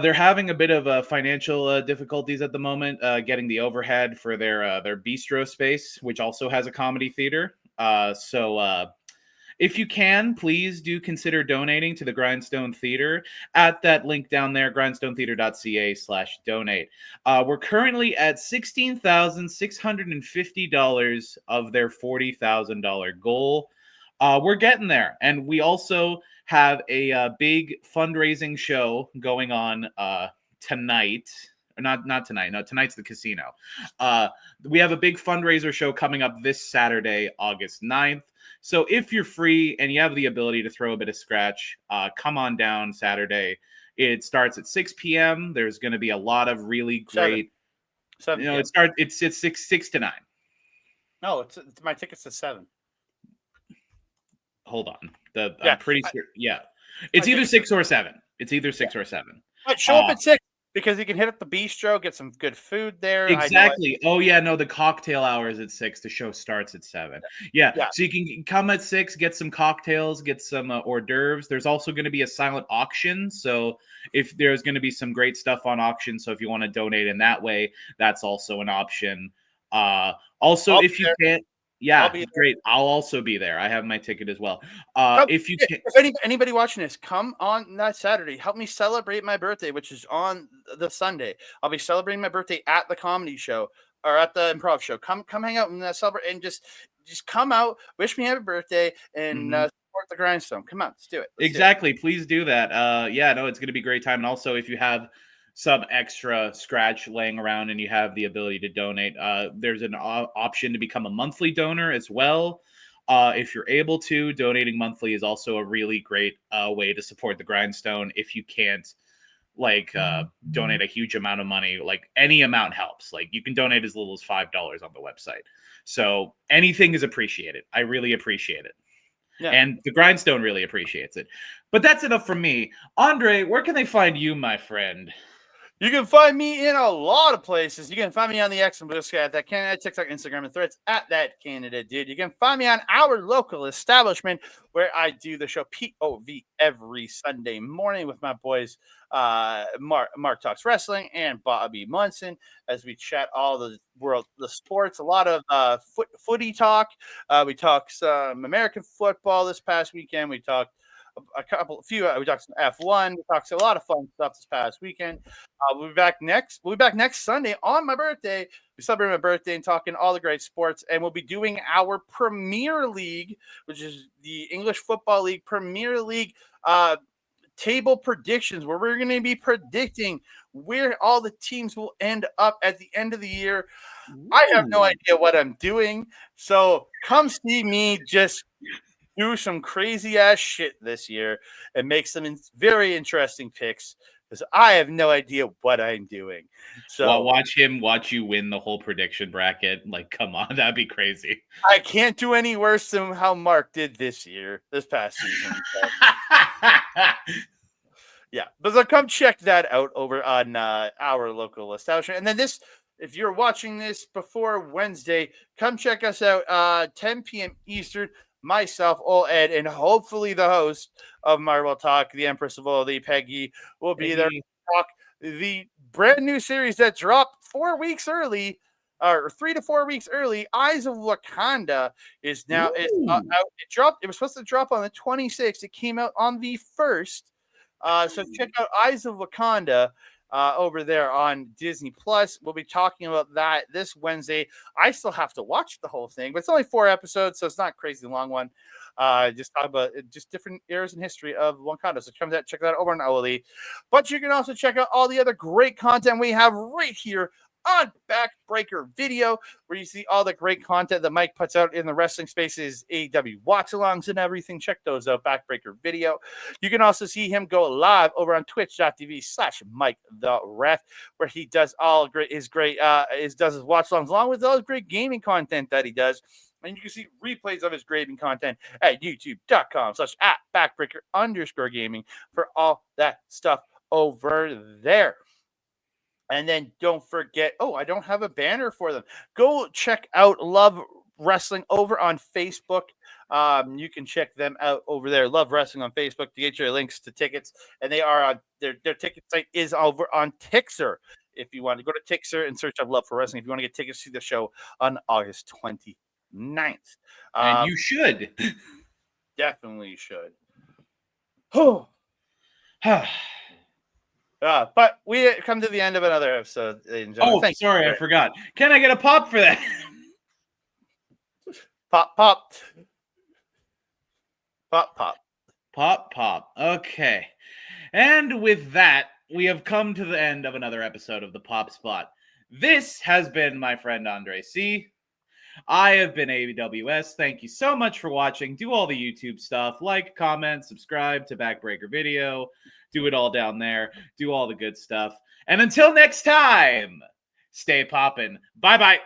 Speaker 2: They're having a bit of financial difficulties at the moment getting the overhead for their bistro space, which also has a comedy theater. So if you can, please do consider donating to the Grindstone Theater at that link down there, grindstonetheater.ca/donate. We're currently at $16,650 of their $40,000 goal. We're getting there. And we also have a big fundraising show going on tonight. Not tonight. No, tonight's the casino. We have a big fundraiser show coming up this Saturday, August 9th. So if you're free and you have the ability to throw a bit of scratch, come on down Saturday. It starts at 6 p.m. There's going to be a lot of really great.
Speaker 1: 7
Speaker 2: It's 6 to 9.
Speaker 1: No, it's my ticket's to 7.
Speaker 2: Hold on. I'm pretty sure. Yeah, it's either 6 or 7. It's either 6 or 7.
Speaker 1: But show up at 6. Because you can hit up the bistro, get some good food there.
Speaker 2: Exactly. The cocktail hour is at 6. The show starts at 7. Yeah. So you can come at 6, get some cocktails, get some hors d'oeuvres. There's also going to be a silent auction. So if there's going to be some great stuff on auction, so if you want to donate in that way, that's also an option. If you can't. Yeah, great. I'll also be there. I have my ticket as well.
Speaker 1: If anybody watching this, come on that Saturday. Help me celebrate my birthday, which is on the Sunday. I'll be celebrating my birthday at the comedy show or at the improv show. Come hang out and celebrate, and just come out, wish me happy birthday, and support the Grindstone. Come on, let's do it.
Speaker 2: Exactly. Please do that. It's going to be a great time. And also, if you have some extra scratch laying around and you have the ability to donate, there's an option to become a monthly donor as well. If you're able to, donating monthly is also a really great way to support the Grindstone if you can't like donate a huge amount of money. Like any amount helps. Like you can donate as little as $5 on the website. So anything is appreciated. I really appreciate it. Yeah. And the Grindstone really appreciates it. But that's enough from me. Andre, where can they find you, my friend?
Speaker 1: You can find me in a lot of places. You can find me on the X and Bluesky at that Canada, TikTok, Instagram, and Threads at that Canada dude. You can find me on our local establishment where I do the show POV every Sunday morning with my boys Mark Talks Wrestling and Bobby Munson as we chat all the sports. A lot of footy talk. We talked some American football this past weekend. We talked we talked some F1. We talked a lot of fun stuff this past weekend. We'll be back next Sunday on my birthday. We celebrate my birthday and talking all the great sports. And we'll be doing our Premier League, which is the English Football League Premier League table predictions, where we're going to be predicting where all the teams will end up at the end of the year. Ooh. I have no idea what I'm doing, so come see me just do some crazy ass shit this year and make some very interesting picks, because I have no idea what I'm doing. So
Speaker 2: watch you win the whole prediction bracket. Like, come on, that'd be crazy.
Speaker 1: I can't do any worse than how Mark did this past season. So. Yeah, but so come check that out over on our local establishment. And then if you're watching this before Wednesday, come check us out 10 p.m. Eastern. Myself, Old Ed, and hopefully the host of Marvel Talk, the Empress of Oldie, Peggy, will be there to talk the brand new series that dropped 4 weeks early, or 3 to 4 weeks early. Eyes of Wakanda is now out. It was supposed to drop on the 26th. It came out on the 1st. So check out Eyes of Wakanda over there on Disney Plus. We'll be talking about that this Wednesday. I still have to watch the whole thing, but it's only 4 episodes, so it's not a crazy long one. Just talk about just different eras in history of Wakanda. So check that out over on OLE. But you can also check out all the other great content we have right here on Backbreaker Video, where you see all the great content that Mike puts out in the wrestling spaces, AEW watch-alongs and everything. Check those out, Backbreaker Video. You can also see him go live over on twitch.tv/Mike the Ref, where he does his watch-alongs along with all his great gaming content that he does. And you can see replays of his gaming content at youtube.com/@backbreaker_gaming for all that stuff over there. And then don't forget, I don't have a banner for them. Go check out Love Wrestling over on Facebook. You can check them out over there. Love Wrestling on Facebook to get your links to tickets. And they are on their ticket site is over on Tixer. If you want to go to Tixer and search up Love for Wrestling, if you want to get tickets to the show on August 29th.
Speaker 2: And you should.
Speaker 1: Definitely should. But we come to the end of another episode.
Speaker 2: Sorry, I forgot. Can I get a pop for that?
Speaker 1: Pop, pop. Pop, pop.
Speaker 2: Pop, pop. Okay. And with that, we have come to the end of another episode of the Pop Spot. This has been my friend Andre C. I have been AWS. Thank you so much for watching. Do all the YouTube stuff. Like, comment, subscribe to Backbreaker Video. Do it all down there. Do all the good stuff. And until next time, stay poppin'. Bye-bye.